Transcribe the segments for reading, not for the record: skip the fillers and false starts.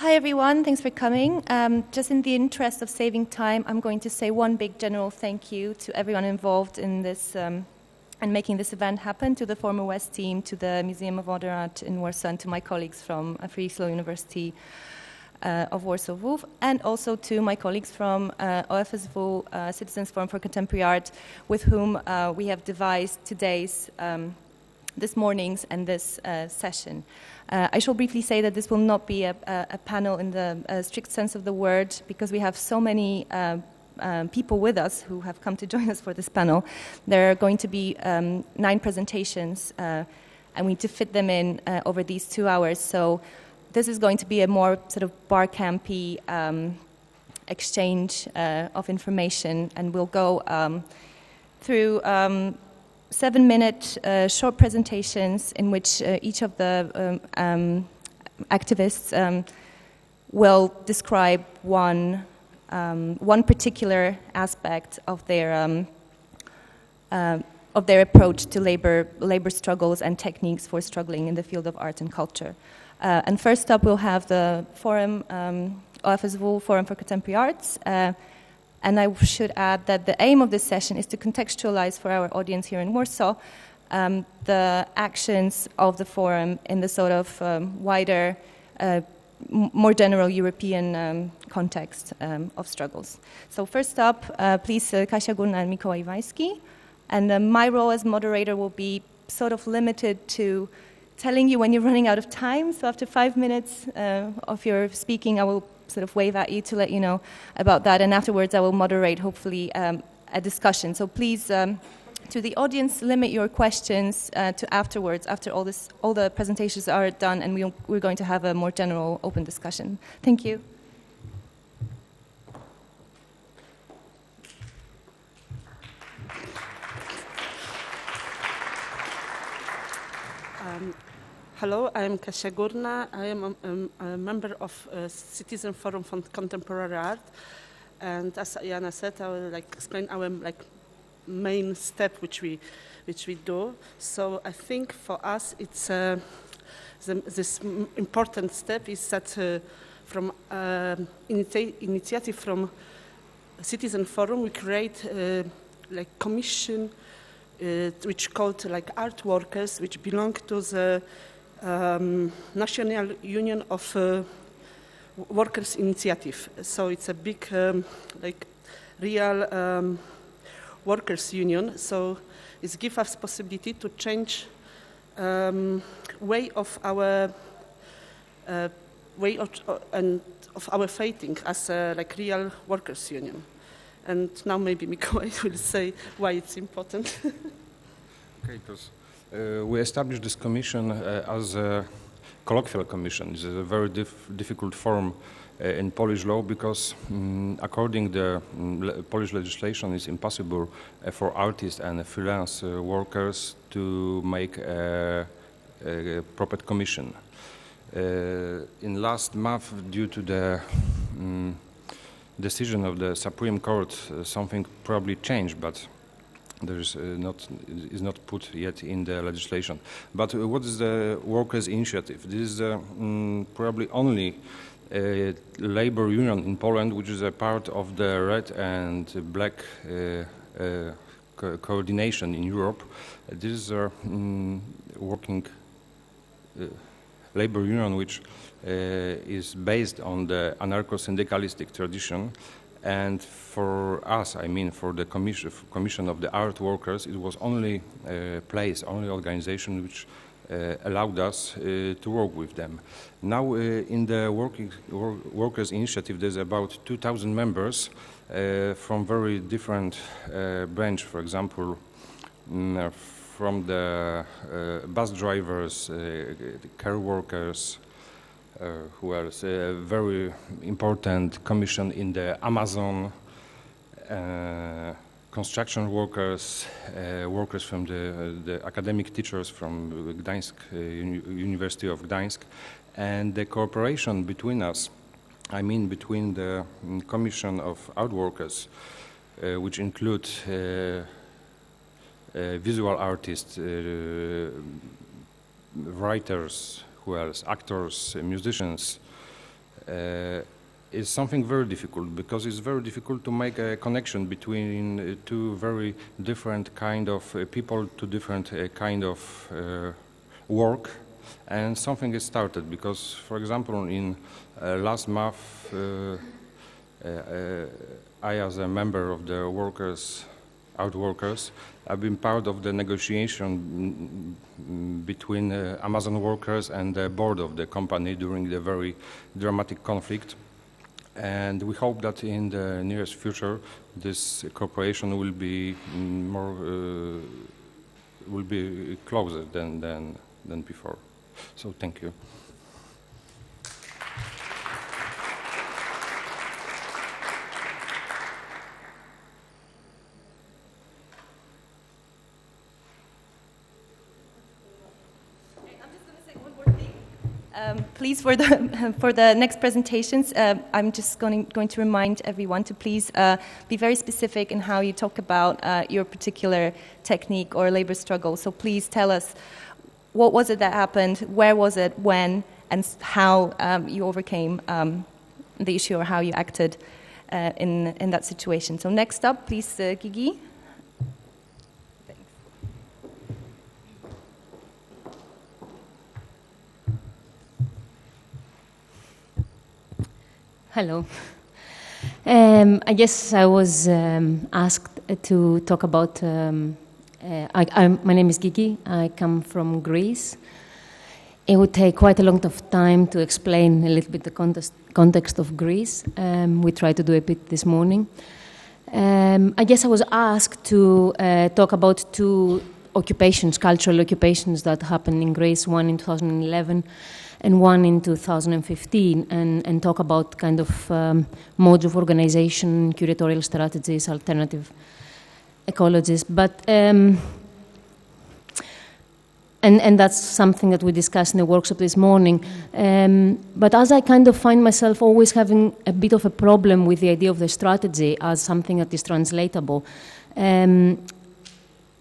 Hi everyone, thanks for coming. Just in the interest of saving time, I'm going to say one big general thank you to everyone involved in this and making this event happen, to the former West team, to the Museum of Modern Art in Warsaw, and to my colleagues from Figiel University of Warsaw WUF, and also to my colleagues from OFSW, Citizens Forum for Contemporary Art, with whom we have devised this morning's and this session. I shall briefly say that this will not be a panel in the strict sense of the word, because we have so many people with us who have come to join us for this panel. There are going to be 9 presentations, and we need to fit them in over these 2 hours. So this is going to be a more sort of bar campy exchange of information, and we'll go through 7-minute short presentations in which each of the activists will describe one particular aspect of their approach to labor struggles and techniques for struggling in the field of art and culture. And first up, we'll have the forum, OFSW Forum for Contemporary Arts. And I should add that the aim of this session is to contextualize for our audience here in Warsaw the actions of the forum in the sort of wider, more general European context of struggles. So first up, please, Kasia, Górna, and Mikołaj Iwański. And my role as moderator will be sort of limited to telling you when you're running out of time. So after 5 minutes of your speaking, I will sort of wave at you to let you know about that, and afterwards I will moderate, hopefully, a discussion. So please, to the audience, limit your questions to afterwards, after all the presentations are done, and we're going to have a more general, open discussion. Thank you. Hello, I am Kasia Górna. I am a member of Citizen Forum for Contemporary Art, and as Joanna said, I will explain our main step which we do. So I think for us, it's this important step is that from initiative from Citizen Forum, we create commission which called art workers, which belong to the National Union of Workers Initiative. So it's a big, real workers union. So it gives us possibility to change way of our of our fighting as a real workers union. And now maybe Mikołaj will say why it's important. Okay, because we established this commission as a colloquial commission. It's a very difficult form in Polish law, because according to the Polish legislation, it's impossible for artists and freelance workers to make a proper commission. In last month, due to the decision of the Supreme Court, something probably changed, but there is not put yet in the legislation. But what is the workers' initiative? This is probably only labor union in Poland, which is a part of the red and black coordination in Europe. This is a working labor union which is based on the anarcho-syndicalistic tradition. And for us, I mean for the commission of the art workers, it was only place, only organization which allowed us to work with them. Now in the workers initiative, there's about 2,000 members from very different branch. For example, from the bus drivers, the car workers, who else? A very important commission in the Amazon, construction workers, workers from the academic teachers from Gdańsk, University of Gdańsk, and the cooperation between us, I mean between the commission of art workers, which include visual artists, writers, who else? Actors, musicians, is something very difficult, because it's very difficult to make a connection between two very different kind of people, two different kind of work, and something is started. Because, for example, in last month, I, as a member of the art workers, I've been part of the negotiation between Amazon workers and the board of the company during the very dramatic conflict. And we hope that in the nearest future, this cooperation will be more, will be closer than before. So thank you. Please, for the next presentations, I'm just going to remind everyone to please be very specific in how you talk about your particular technique or labor struggle. So please tell us what was it that happened, where was it, when, and how you overcame the issue or how you acted in that situation. So next up, please, Gigi. Hello. I guess I was asked to talk about, my name is Gigi, I come from Greece. It would take quite a long of time to explain a little bit the context of Greece. We tried to do a bit this morning. I guess I was asked to talk about two occupations, cultural occupations that happened in Greece, one in 2011 and one in 2015, and talk about kind of modes of organization, curatorial strategies, alternative ecologies. But and that's something that we discussed in the workshop this morning. But as I kind of find myself always having a bit of a problem with the idea of the strategy as something that is translatable,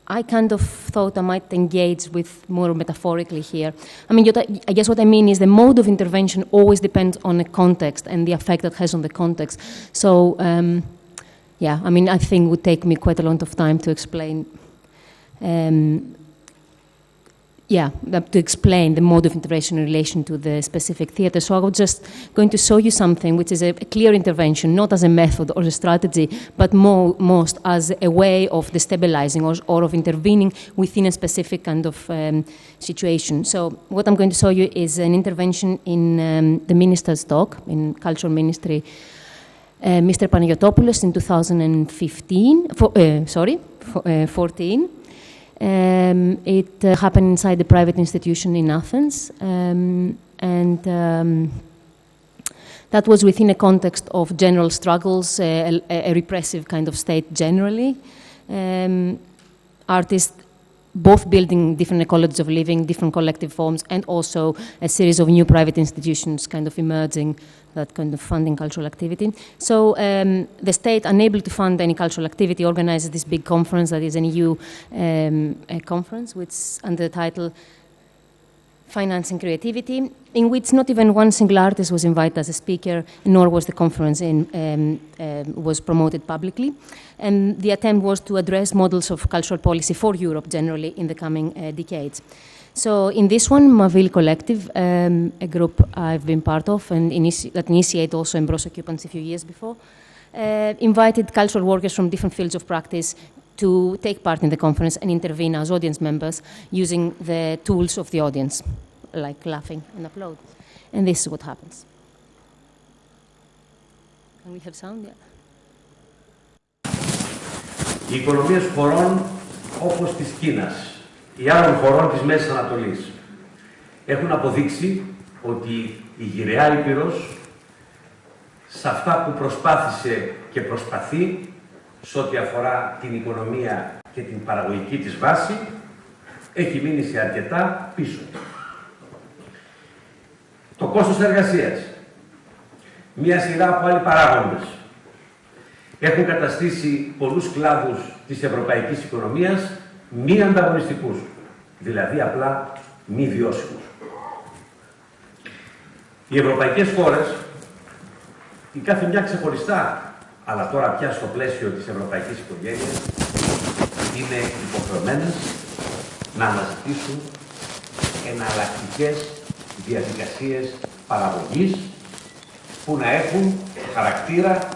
I kind of thought I might engage with more metaphorically here. I mean, I guess what I mean is the mode of intervention always depends on the context and the effect that has on the context. So, yeah, I mean, I think it would take me quite a lot of time to explain, to explain the mode of intervention in relation to the specific theatre. So I was just going to show you something which is a clear intervention, not as a method or a strategy, but most as a way of destabilizing or of intervening within a specific kind of situation. So what I'm going to show you is an intervention in the minister's talk, in Cultural Ministry, Mr. Panagiotopulos in 2014. It happened inside the private institution in Athens, and that was within a context of general struggles, a repressive kind of state generally. Artists both building different ecologies of living, different collective forms, and also a series of new private institutions kind of emerging that kind of funding cultural activity. So the state, unable to fund any cultural activity, organizes this big conference that is an EU conference, which under the title Financing Creativity, in which not even one single artist was invited as a speaker, nor was the conference was promoted publicly. And the attempt was to address models of cultural policy for Europe generally in the coming decades. So in this one, Mavil Collective, a group I've been part of and that initiated also Embros occupancy a few years before, invited cultural workers from different fields of practice to take part in the conference and intervene as audience members using the tools of the audience, like laughing and applaud. And this is what happens. Can we have sound? Yeah. Οι οικονομίες χωρών όπως της Κίνας ή άλλων χωρών της Μέσης Ανατολής έχουν αποδείξει ότι η γυραιά Ήπειρος σε αυτά που προσπάθησε και προσπαθεί σε ό,τι αφορά την οικονομία και την παραγωγική της βάση έχει μείνει σε αρκετά πίσω. Το κόστος εργασίας, μία σειρά από άλλοι παράγοντες έχουν καταστήσει πολλούς κλάδους της ευρωπαϊκής οικονομίας μη ανταγωνιστικούς, δηλαδή απλά μη βιώσιμους. Οι ευρωπαϊκές χώρες η κάθε μια ξεχωριστά, αλλά τώρα πια στο πλαίσιο της ευρωπαϊκής οικογένειας, είναι υποχρεωμένες να αναζητήσουν εναλλακτικές διαδικασίες παραγωγής που να έχουν χαρακτήρα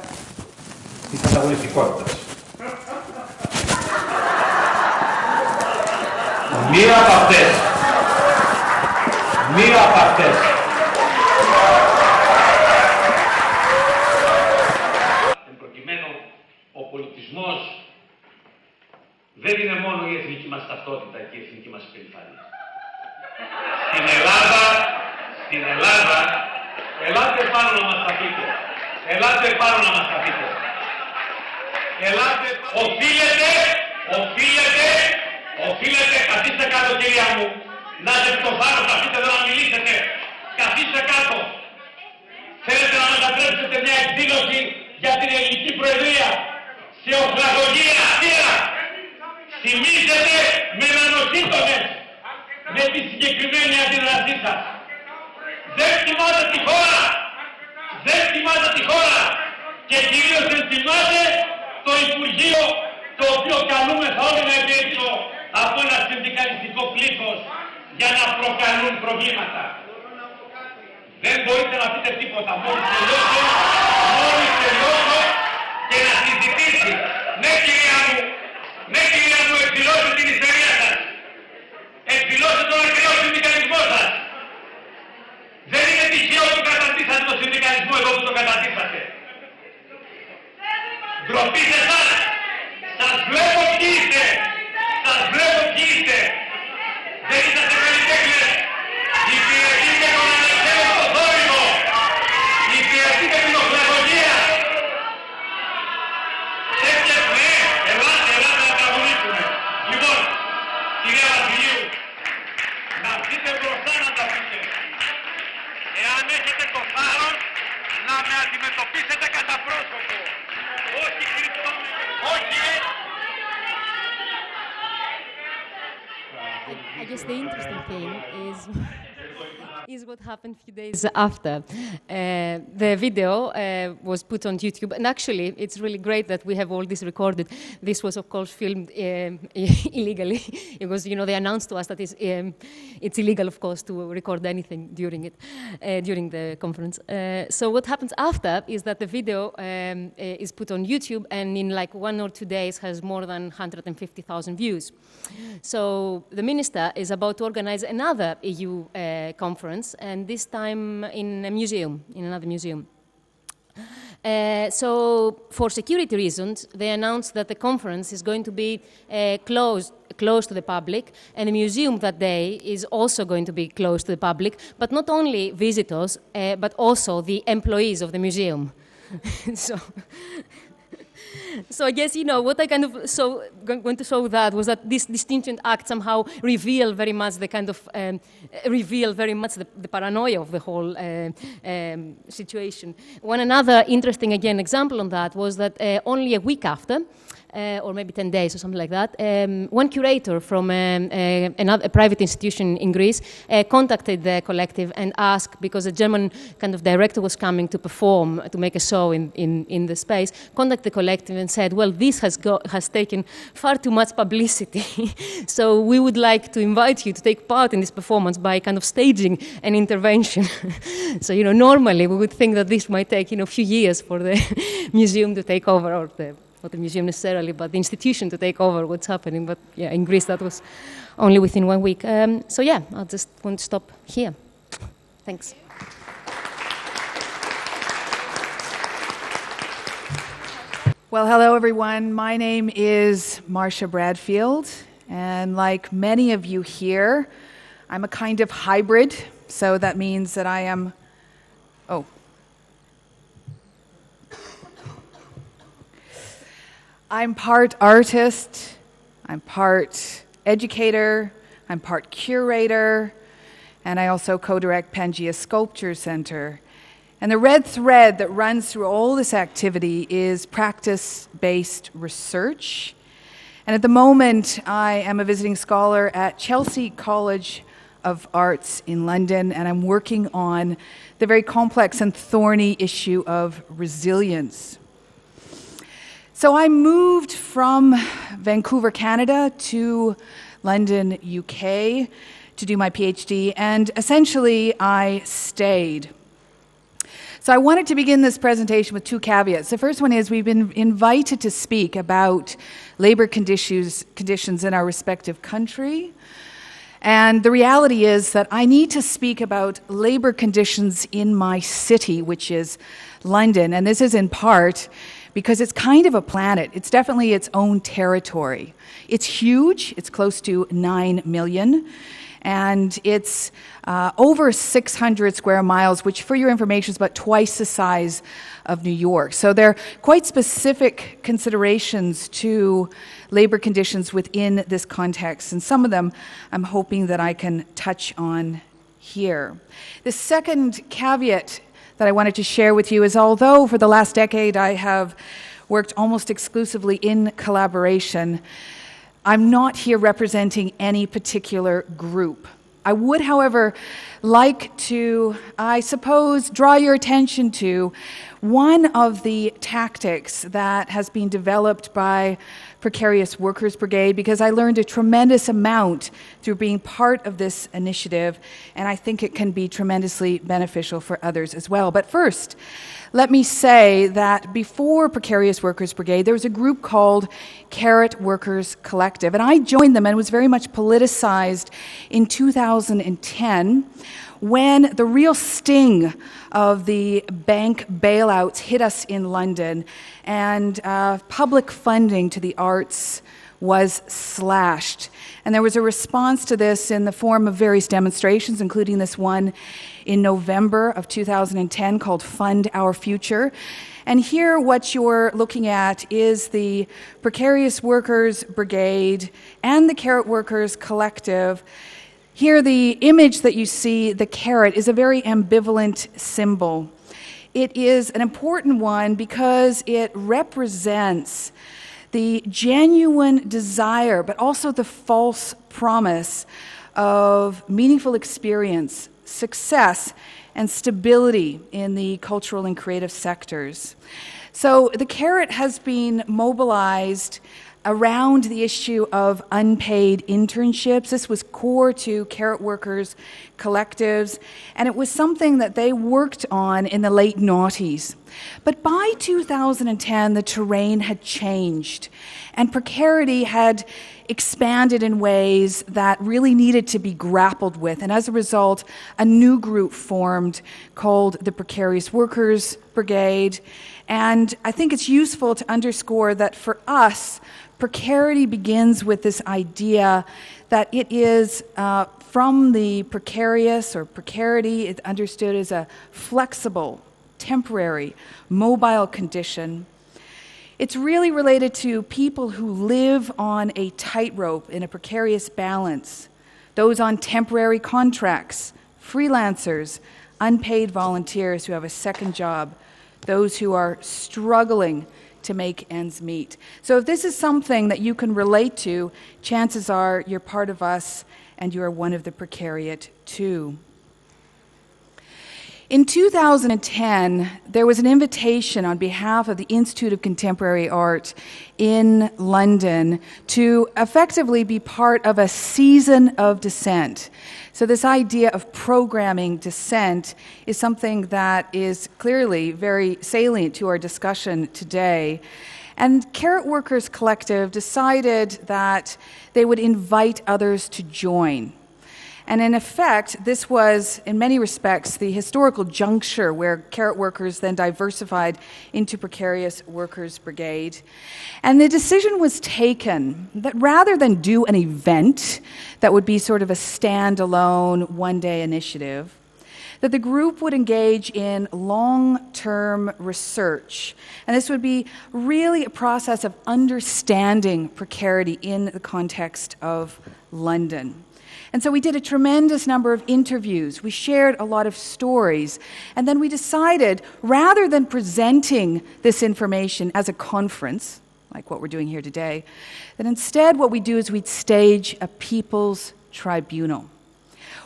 της ανταγωνιστικότητας. Μία από αυτές, εν προκειμένου, ο πολιτισμός δεν είναι μόνο η εθνική μας ταυτότητα και η εθνική μας υπερηφάνεια. Στην Ελλάδα, ελάτε πάνω να μας τα πείτε. Οφείλετε, καθίστε κάτω κυρία μου, να είστε το θάρρος, καθίστε εδώ να μιλήσετε. Καθίστε κάτω. Θέλετε να μετατρέψετε μια εκδήλωση για την ελληνική προεδρία σε οχλαγωγία αστεία. Θυμίζετε με νανοσύντομες με τη συγκεκριμένη αντίδρασή σας. Δεν θυμάται τη χώρα και κυρίως δεν θυμάται το Υπουργείο το οποίο καλούμεθα όλοι να υπηρετήσω από ένα συνδικαλιστικό πλήθος για να προκαλούν προβλήματα. Δεν μπορείτε να πείτε τίποτα. Μόλις τελειώσω και να συζητήσει. Ναι κυρία μου, εκδηλώστε την ιστορία σας. Εκδηλώστε τον ακριβό συνδικαλισμό σας. Δεν είναι τυχαίο που καταρτήσατε τον συνδικαλισμό εδώ που το καταρτήσατε. Ντροπή σε εσάς. Σας βλέπω ποιοι είστε. Δεν είσαστε καλλιτέχνες. Υπηρετείτε τον ανεξέλεγκτο θόρυβο. Υπηρετείτε την οχλαγωγία. Τέτοιες ναι, ελάτε να τα αγωνίσουμε. Λοιπόν, κυρία Βασιλείου, να βγείτε μπροστά να τα πείτε. Εάν έχετε το θάρρος να με αντιμετωπίσετε κατά πρόσωπο. Όχι κρυπτόμενο, όχι I guess the interesting thing is what happened a few days after. The video was put on YouTube, and actually, it's really great that we have all this recorded. This was, of course, filmed illegally, because they announced to us that it's illegal, of course, to record anything during the conference. So what happens after is that the video is put on YouTube, and in like 1 or 2 days has more than 150,000 views. So the minister is about to organize another EU conference, and this time in another museum. So for security reasons, they announced that the conference is going to be closed to the public, and the museum that day is also going to be closed to the public, but not only visitors, but also the employees of the museum. So I guess, what I going to show that was that this distinction act somehow reveal very much the paranoia of the whole situation. Another interesting, example on that was that only a week after, or maybe 10 days or something like that, one curator from a private institution in Greece contacted the collective and asked, because a German director was coming to perform, to make a show in the space, contacted the collective and said, well, this has taken far too much publicity, so we would like to invite you to take part in this performance by staging an intervention. So, normally we would think that this might take, a few years for the museum to take over, or not the museum necessarily, but the institution to take over what's happening. But yeah, in Greece that was only within 1 week. So yeah, I just want to stop here. Thanks. Well, hello everyone. My name is Marsha Bradfield, and like many of you here, I'm a kind of hybrid. So that means that I am, I'm part artist, I'm part educator, I'm part curator, and I also co-direct Pangea Sculpture Center. And the red thread that runs through all this activity is practice-based research. And at the moment, I am a visiting scholar at Chelsea College of Arts in London, and I'm working on the very complex and thorny issue of resilience. So I moved from Vancouver, Canada to London, UK to do my PhD, and essentially I stayed. So I wanted to begin this presentation with two caveats. The first one is we've been invited to speak about labor conditions in our respective country. And the reality is that I need to speak about labor conditions in my city, which is London. And this is in part because it's kind of a planet. It's definitely its own territory. It's huge. It's close to 9 million. And it's over 600 square miles, which for your information is about twice the size of New York. So there are quite specific considerations to labor conditions within this context, and some of them I'm hoping that I can touch on here. The second caveat that I wanted to share with you is, although for the last decade I have worked almost exclusively in collaboration, I'm not here representing any particular group. I would, however, like to, I suppose, draw your attention to one of the tactics that has been developed by Precarious Workers Brigade, because I learned a tremendous amount through being part of this initiative, and I think it can be tremendously beneficial for others as well. But first, let me say that before Precarious Workers Brigade, there was a group called Carrot Workers Collective, and I joined them and was very much politicized in 2010 when the real sting of the bank bailouts hit us in London, and public funding to the arts was slashed. And there was a response to this in the form of various demonstrations, including this one in November of 2010 called Fund Our Future. And here what you're looking at is the Precarious Workers Brigade and the Carrot Workers Collective. Here the image that you see, the carrot, is a very ambivalent symbol. It is an important one because it represents the genuine desire, but also the false promise of meaningful experience, success, and stability in the cultural and creative sectors. So the carrot has been mobilized around the issue of unpaid internships. This was core to Carrot Workers collectives, and it was something that they worked on in the late noughties. But by 2010, the terrain had changed, and precarity had expanded in ways that really needed to be grappled with. And as a result, a new group formed called the Precarious Workers Brigade. And I think it's useful to underscore that for us, precarity begins with this idea that it is from the precarious or precarity, it's understood as a flexible, temporary, mobile condition. It's really related to people who live on a tightrope in a precarious balance, those on temporary contracts, freelancers, unpaid volunteers who have a second job, those who are struggling to make ends meet. So if this is something that you can relate to, chances are you're part of us and you are one of the precariat too. In 2010, there was an invitation on behalf of the Institute of Contemporary Art in London to effectively be part of a season of dissent. So this idea of programming dissent is something that is clearly very salient to our discussion today. And Carrot Workers Collective decided that they would invite others to join. And in effect, this was, in many respects, the historical juncture where Carrot Workers then diversified into Precarious Workers Brigade. And the decision was taken that rather than do an event that would be sort of a standalone one-day initiative, that the group would engage in long-term research. And this would be really a process of understanding precarity in the context of London. And so we did a tremendous number of interviews. We shared a lot of stories. And then we decided, rather than presenting this information as a conference, like what we're doing here today, that instead what we do is we'd stage a people's tribunal,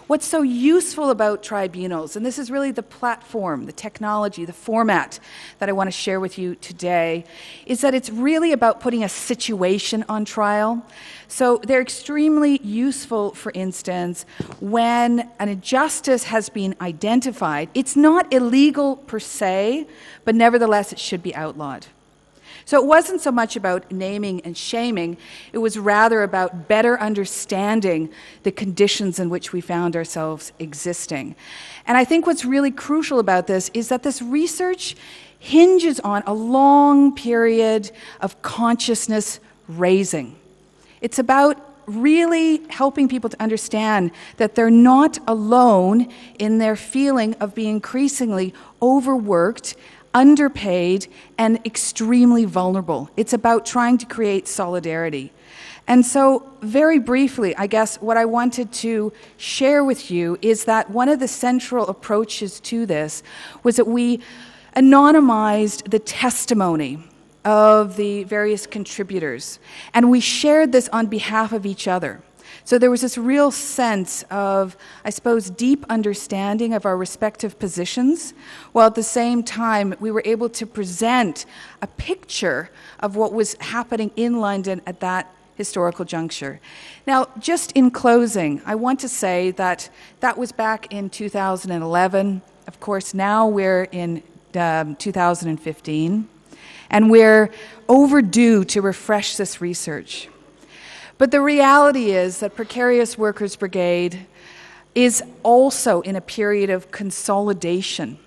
What's so useful about tribunals, and this is really the platform, the technology, the format that I want to share with you today, is that it's really about putting a situation on trial. So they're extremely useful, for instance, when an injustice has been identified. It's not illegal per se, but nevertheless it should be outlawed. So it wasn't so much about naming and shaming, it was rather about better understanding the conditions in which we found ourselves existing. And I think what's really crucial about this is that this research hinges on a long period of consciousness raising. It's about really helping people to understand that they're not alone in their feeling of being increasingly overworked, underpaid, and extremely vulnerable. It's about trying to create solidarity. And so, very briefly, I guess what I wanted to share with you is that one of the central approaches to this was that we anonymized the testimony of the various contributors, and we shared this on behalf of each other. So there was this real sense of, I suppose, deep understanding of our respective positions, while at the same time we were able to present a picture of what was happening in London at that historical juncture. Now, just in closing, I want to say that that was back in 2011. Of course, now we're in 2015, and we're overdue to refresh this research. But the reality is that Precarious Workers Brigade is also in a period of consolidation.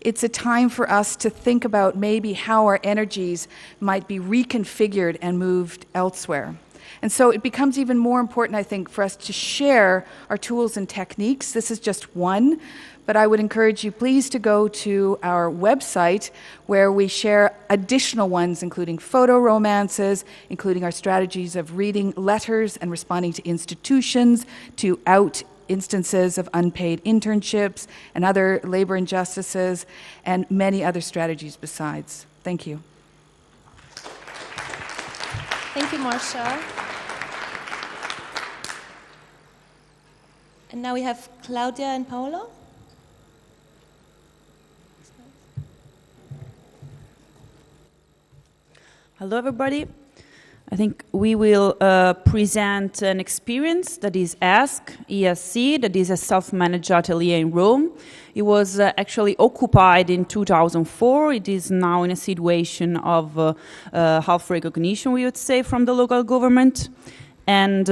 It's a time for us to think about maybe how our energies might be reconfigured and moved elsewhere. And so it becomes even more important, I think, for us to share our tools and techniques. This is just one, but I would encourage you please to go to our website where we share additional ones, including photo romances, including our strategies of reading letters and responding to institutions, to out instances of unpaid internships and other labor injustices, and many other strategies besides. Thank you. Thank you, Marsha. And now we have Claudia and Paolo. Hello, everybody. I think we will present an experience that is ESC, that is a self-managed atelier in Rome. It was actually occupied in 2004. It is now in a situation of half recognition, we would say, from the local government. And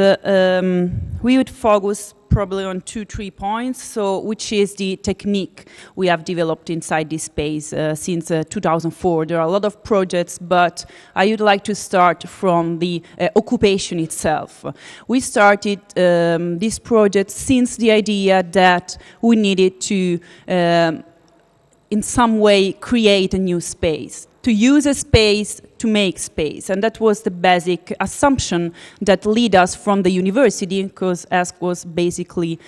we would focus probably on 2-3 points, so which is the technique we have developed inside this space since 2004. There are a lot of projects, but I would like to start from the occupation itself. We started this project since the idea that we needed to in some way create a new space, to use a space to make space. And that was the basic assumption that led us from the university, because ESC was basically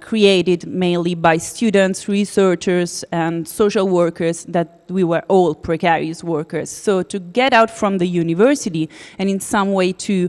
created mainly by students, researchers, and social workers, that we were all precarious workers. So to get out from the university and in some way to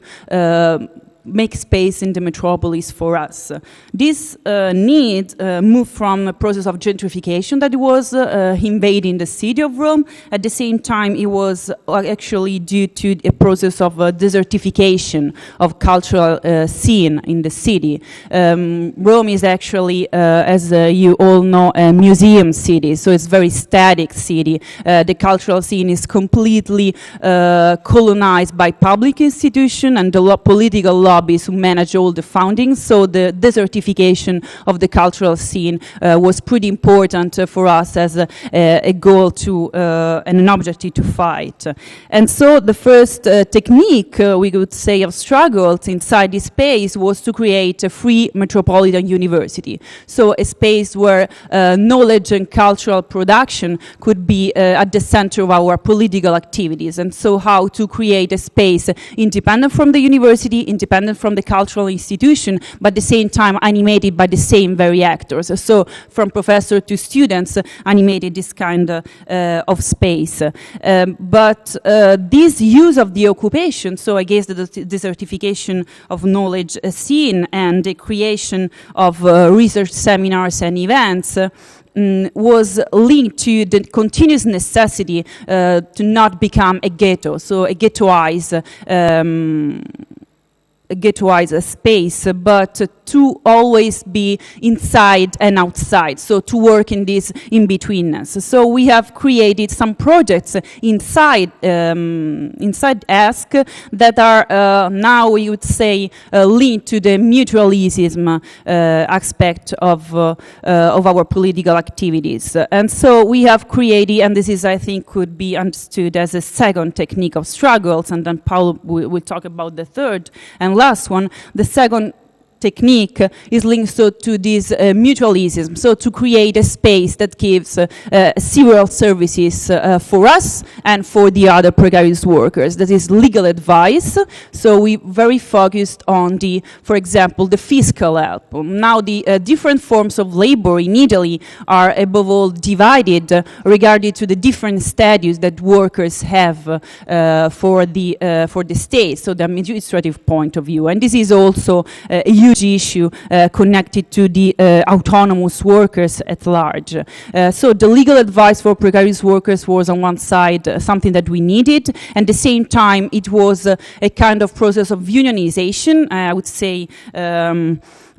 make space in the metropolis for us. This need moved from a process of gentrification that was invading the city of Rome. At the same time, it was actually due to a process of desertification of cultural scene in the city. Rome is actually, as you all know, a museum city, so it's a very static city. The cultural scene is completely colonized by public institutions and the political lobbies who manage all the funding, so the desertification of the cultural scene was pretty important for us as a goal to and an objective to fight. And so the first technique we could say of struggles inside this space was to create a free metropolitan university, so a space where knowledge and cultural production could be at the center of our political activities. And so how to create a space independent from the university, independent independent from the cultural institution, but at the same time animated by the same very actors. So from professor to students animated this kind of space. But this use of the occupation, so I guess the desertification of knowledge scene and the creation of research seminars and events was linked to the continuous necessity to not become a ghetto, so a ghettoized space, but to always be inside and outside, so to work in this in-betweenness. So we have created some projects inside Ask that are now, we would say, linked to the mutualism aspect of our political activities. And so we have created, and this is, I think, could be understood as a second technique of struggles, and then Paolo will talk about the third and last one. The second technique is linked so to this mutualism, so to create a space that gives several services for us and for the other precarious workers. That is legal advice, so we very focused on the, for example, the fiscal help. Now the different forms of labor in Italy are above all divided regarding to the different status that workers have for the state, so the administrative point of view. And this is also a huge issue connected to the autonomous workers at large. So the legal advice for precarious workers was on one side something that we needed, and at the same time it was a kind of process of unionization, I would say.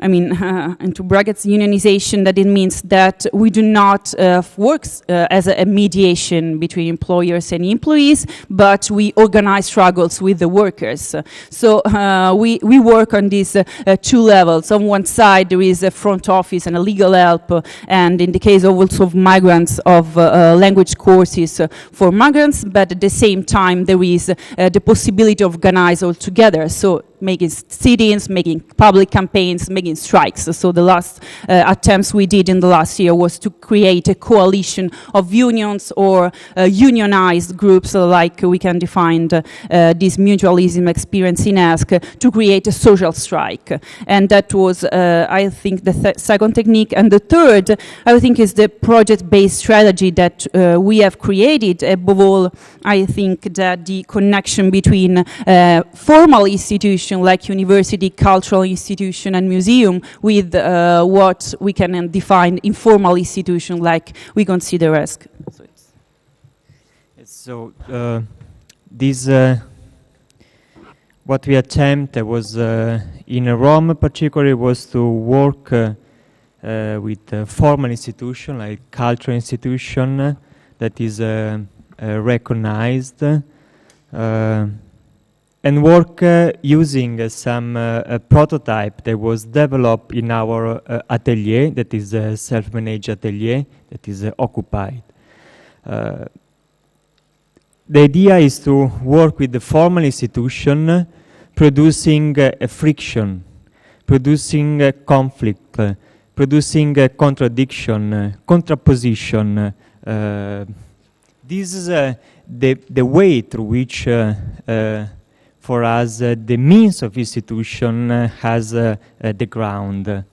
Into brackets, unionization, that it means that we do not work as a mediation between employers and employees, but we organize struggles with the workers. So we work on these two levels. On one side, there is a front office and a legal help, and in the case of also of migrants, of language courses for migrants, but at the same time, there is the possibility of organize all together. So making sit-ins, making public campaigns, making strikes. So the last attempts we did in the last year was to create a coalition of unions or unionized groups, like we can define this mutualism experience in Ask, to create a social strike. And that was, I think, the second technique. And the third, I think, is the project-based strategy that we have created. Above all, I think that the connection between formal institutions like university, cultural institution, and museum with what we can define informal institution like we consider as. So this what we attempted was in Rome particularly was to work with a formal institution like cultural institution that is recognized and work using some prototype that was developed in our atelier, that is a self-managed atelier that is occupied. The idea is to work with the formal institution, producing a friction, producing a conflict, producing a contradiction, contraposition. This is the way through which for us, the means of institution has the ground,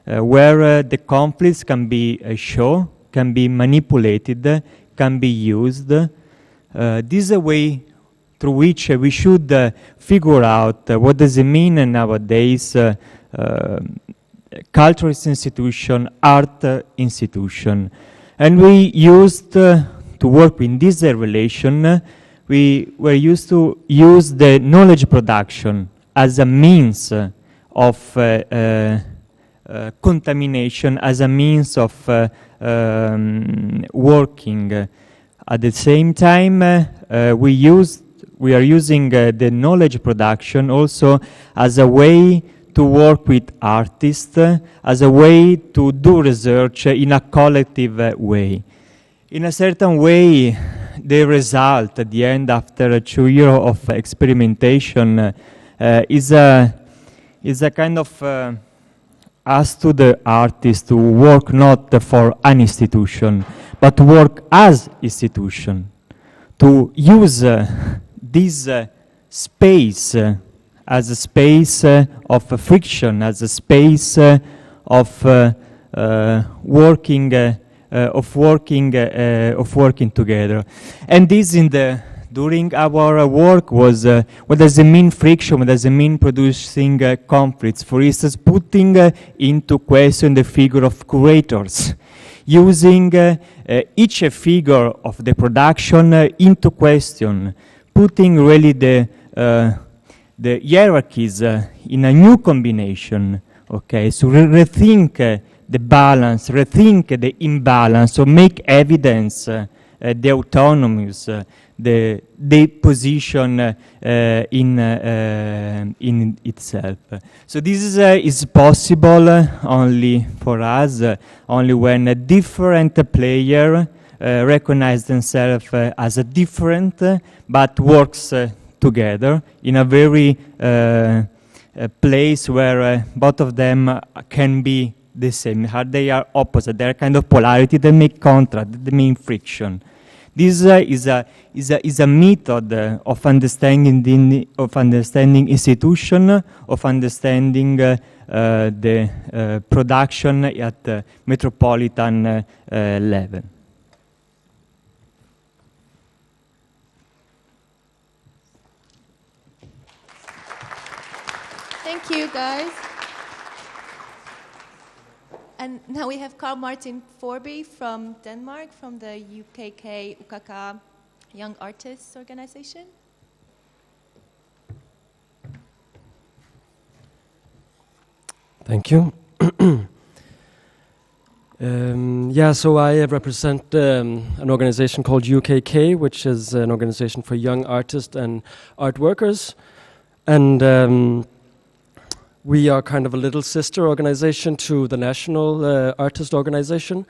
where the conflicts can be shown, can be manipulated, can be used. This is a way through which we should figure out what does it mean nowadays, cultural institution, art institution. And we used to work in this relation. We were used to use the knowledge production as a means of contamination, as a means of working. At the same time, we are using the knowledge production also as a way to work with artists, as a way to do research in a collective way. In a certain way, the result at the end, after 2 years of experimentation, is a kind of ask to the artist to work not for an institution, but to work as institution, to use this space as a space of friction, as a space of working together. And this during our work was what does it mean friction, what does it mean producing conflicts. For instance, putting into question the figure of curators, using each figure of the production into question, putting really the hierarchies in a new combination. Okay, so rethink the balance, rethink the imbalance, so make evidence the autonomies, the position in itself. So this is possible only for us, only when a different player recognize themselves as a different, but works together in a very place where both of them can be the same. They are opposite. They are kind of polarity. They make contrast. They make friction. This is a method of understanding institution, of understanding the production at the metropolitan level. Thank you, guys. And now we have Carl Martin Faurby from Denmark, from the UKK UKK Young Artists Organization. Thank you. So I represent an organization called UKK, which is an organization for young artists and art workers. And we are kind of a little sister organization to the National Artist Organization.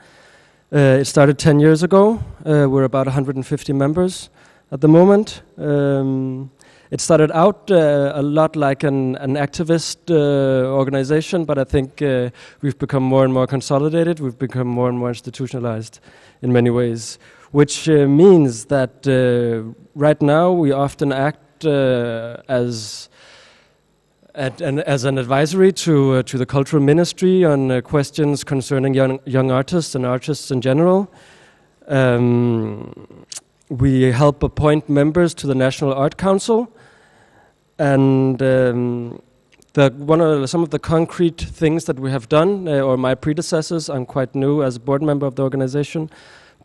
It started 10 years ago. We're about 150 members at the moment. It started out a lot like an activist organization, but I think we've become more and more consolidated. We've become more and more institutionalized in many ways, which means that right now we often act as an advisory to the cultural ministry on questions concerning young artists and artists in general. We help appoint members to the National Art Council, and some of the concrete things that we have done, or my predecessors, I'm quite new as a board member of the organization,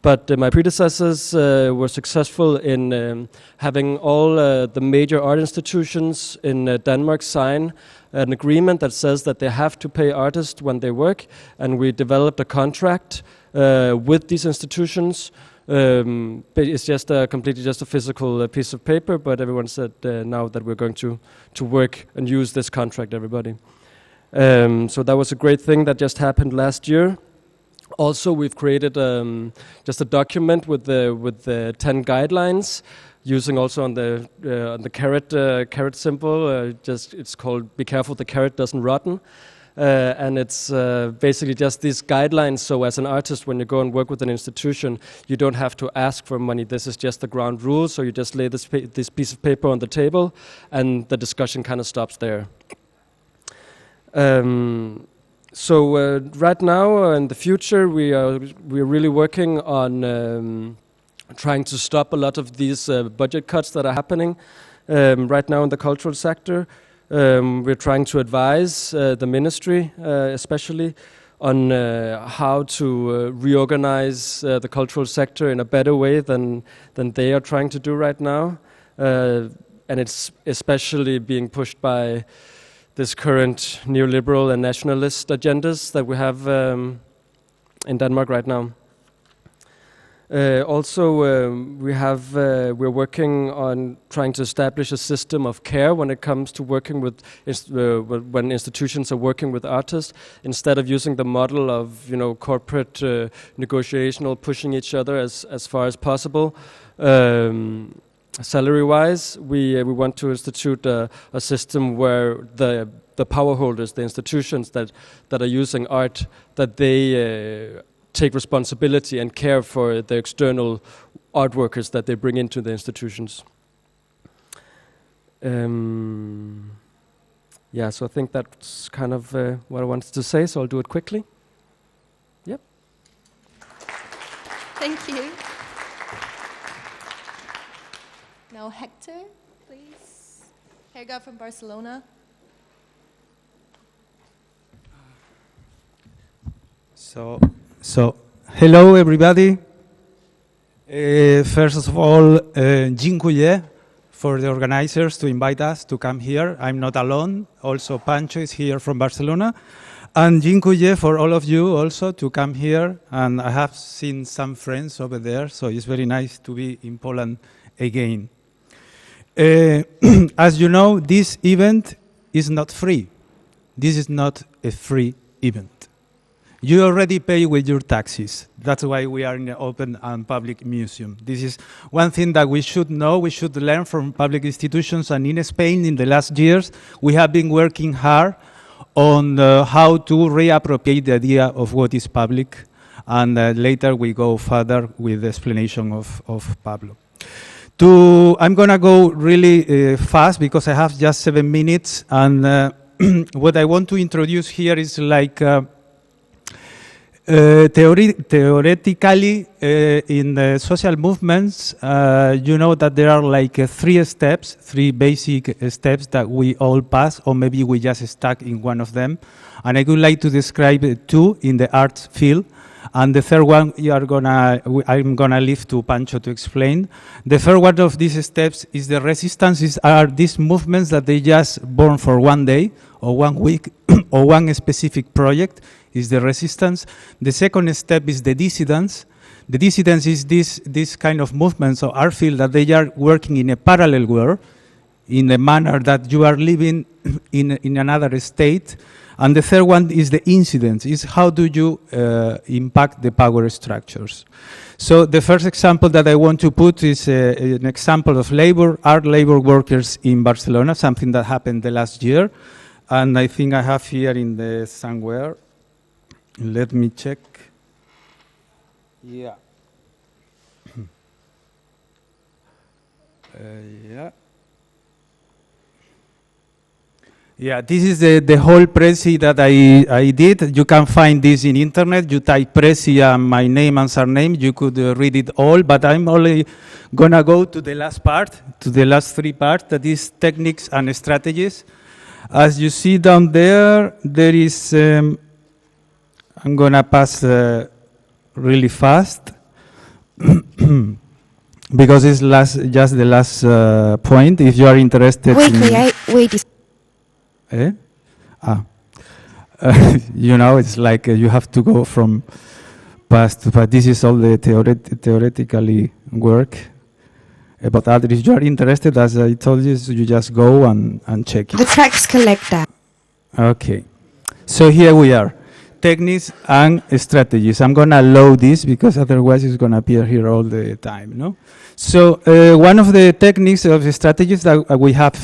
but my predecessors were successful in having all the major art institutions in Denmark sign an agreement that says that they have to pay artists when they work, and we developed a contract with these institutions. It's just completely just a physical piece of paper, but everyone said now that we're going to work and use this contract, everybody. So that was a great thing that just happened last year. Also, we've created just a document with the 10 guidelines, using also on the carrot symbol. It's called "Be careful the carrot doesn't rotten," and it's basically just these guidelines. So, as an artist, when you go and work with an institution, you don't have to ask for money. This is just the ground rules. So you just lay this piece of paper on the table, and the discussion kind of stops there. So right now, in the future, we're really working on trying to stop a lot of these budget cuts that are happening right now in the cultural sector. We're trying to advise the ministry, especially, on how to reorganize the cultural sector in a better way than they are trying to do right now, and it's especially being pushed by this current neoliberal and nationalist agendas that we have in Denmark right now. We're working on trying to establish a system of care when it comes to working with when institutions are working with artists, instead of using the model of corporate negotiation or pushing each other as far as possible. Salary-wise, we want to institute a system where the power holders, the institutions that are using art, that they take responsibility and care for the external art workers that they bring into the institutions. yeah, so I think that's kind of what I wanted to say, so I'll do it quickly. Yep. Thank you. Now Héctor, please. Huerga from Barcelona. So hello everybody. First of all, dziękuję for the organizers to invite us to come here. I'm not alone. Also, Pantxo is here from Barcelona. And dziękuję for all of you also to come here. And I have seen some friends over there, so it's very nice to be in Poland again. As you know, this event is not free. This is not a free event. You already pay with your taxes. That's why we are in an open and public museum. This is one thing that we should know, we should learn from public institutions. And in Spain, in the last years, we have been working hard on how to reappropriate the idea of what is public. And later we go further with the explanation of Pablo. I'm going to go really fast because I have just 7 minutes. And what I want to introduce here is like theoretically, in the social movements, you know that there are like 3 basic steps that we all pass, or maybe we just stuck in one of them. And I would like to describe 2 in the arts field. And the third one I'm gonna leave to Pantxo to explain. The third one of these steps is the resistances are these movements that they just born for one day or 1 week or one specific project is the resistance. The second step is the dissidence. The dissidence is this kind of movements or art field that they are working in a parallel world in a manner that you are living in another state. And the third one is the incidence, is how do you impact the power structures. So the first example that I want to put is an example of art labor workers in Barcelona, something that happened the last year. And I think I have here in the somewhere, let me check. Yeah. Yeah. Yeah, this is the whole Prezi that I did. You can find this in internet. You type Prezi and my name and surname. You could read it all, but I'm only gonna go to the last part, to the last 3 parts, that is techniques and strategies. As you see down there, there is, I'm gonna pass really fast because it's just the last point. If you are interested Wait. Eh? You know, it's like you have to go from past to past. This is all the theoretically work. But if you are interested, as I told you, so you just go and check it. The tax collector. Okay. So here we are. Techniques and strategies. I'm going to load this because otherwise it's going to appear here all the time, no? So one of the techniques of the strategies that we have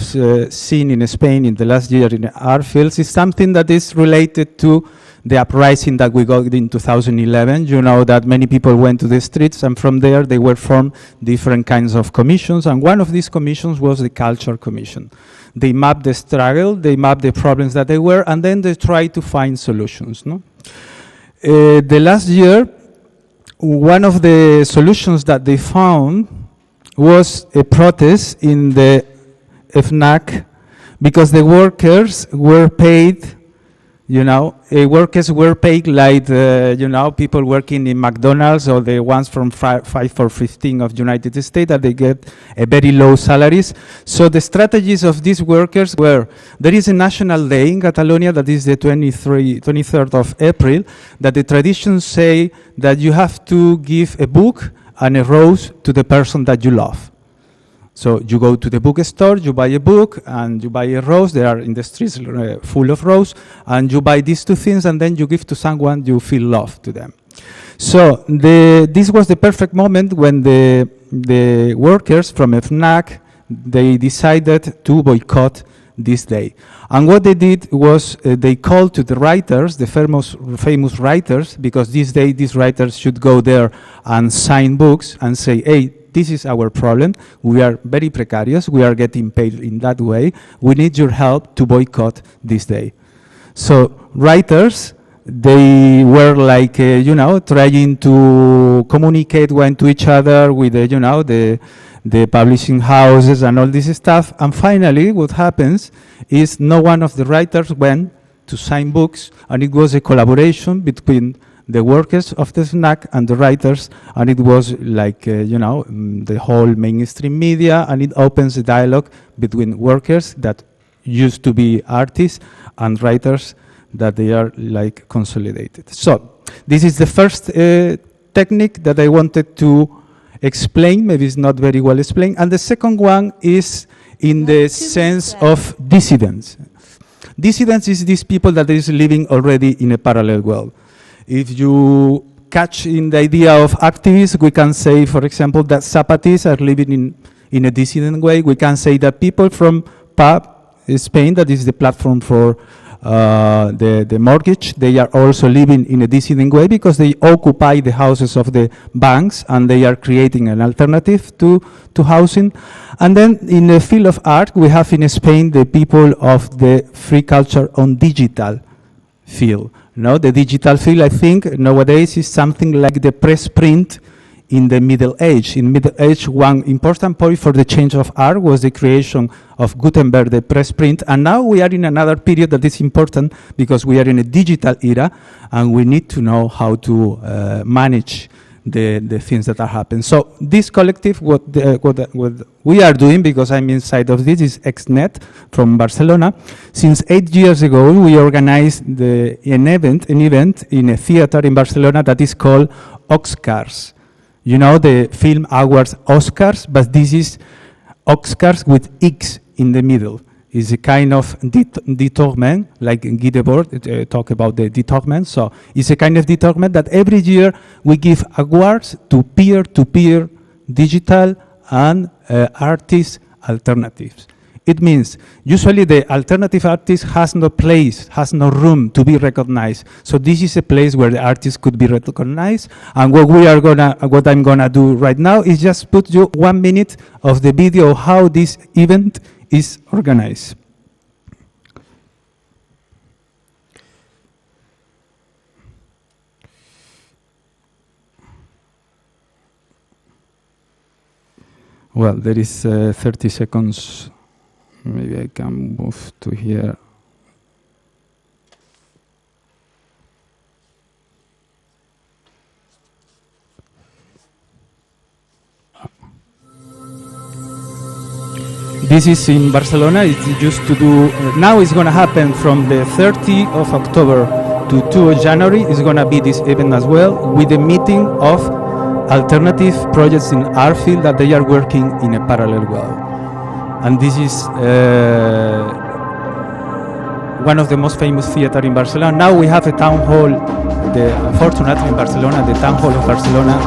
seen in Spain in the last year in art fields is something that is related to the uprising that we got in 2011. You know that many people went to the streets, and from there they were formed different kinds of commissions, and one of these commissions was the Culture Commission. They mapped the struggle, they mapped the problems that they were, and then they tried to find solutions. No? The last year, one of the solutions that they found was a protest in the FNAC because the workers were paid, you know, workers were paid like, you know, people working in McDonald's or the ones from 5 for 15 of United States that they get a very low salaries. So the strategies of these workers were, there is a national day in Catalonia that is the 23rd of April, that the traditions say that you have to give a book and a rose to the person that you love. So you go to the bookstore, you buy a book, and you buy a rose. They are in the streets full of rose, and you buy these 2 things, and then you give to someone you feel love to them. So this was the perfect moment when the workers from FNAC, they decided to boycott this day. And what they did was they called to the writers, the famous writers, because this day these writers should go there and sign books and say, hey, this is our problem. We are very precarious. We are getting paid in that way. We need your help to boycott this day. So writers, they were like, trying to communicate one to each other with, the publishing houses and all this stuff. And finally, what happens is no one of the writers went to sign books, and it was a collaboration between the workers of the snack and the writers, and it was like, the whole mainstream media, and it opens a dialogue between workers that used to be artists and writers that they are like consolidated. So this is the first technique that I wanted to explain. Maybe it's not very well explained. And the second one is in the sense of dissidents. Dissidents is these people that is living already in a parallel world. If you catch in the idea of activists, we can say, for example, that Zapatistas are living in a dissident way. We can say that people from PAP, Spain, that is the platform for the mortgage, they are also living in a dissident way because they occupy the houses of the banks and they are creating an alternative to housing. And then in the field of art, we have in Spain the people of the free culture on digital field. No, the digital field, I think, nowadays is something like the press print in the Middle Age. In Middle Age, one important point for the change of art was the creation of Gutenberg, the press print. And now we are in another period that is important because we are in a digital era and we need to know how to manage the things that are happening. So this collective, what we are doing, because I'm inside of this, is XNet from Barcelona. Since 8 years ago, we organized an event in a theater in Barcelona that is called Oscars. You know, the film awards Oscars, but this is Oscars with X in the middle. It's a kind of détournement, like Guidebord talk about the détournement. So it's a kind of détournement that every year we give awards to peer-to-peer digital and artist alternatives. It means usually the alternative artist has no place, has no room to be recognized. So this is a place where the artist could be recognized. And what I'm gonna do right now is just put you 1 minute of the video of how this event is organized. Well, there is 30 seconds. Maybe I can move to here. This is in Barcelona. It's used to do, now it's going to happen from the 30th of October to 2 of January. It's going to be this event as well with a meeting of alternative projects in our field that they are working in a parallel world. And this is one of the most famous theater in Barcelona. Now we have a town hall, unfortunately in Barcelona, the town hall of Barcelona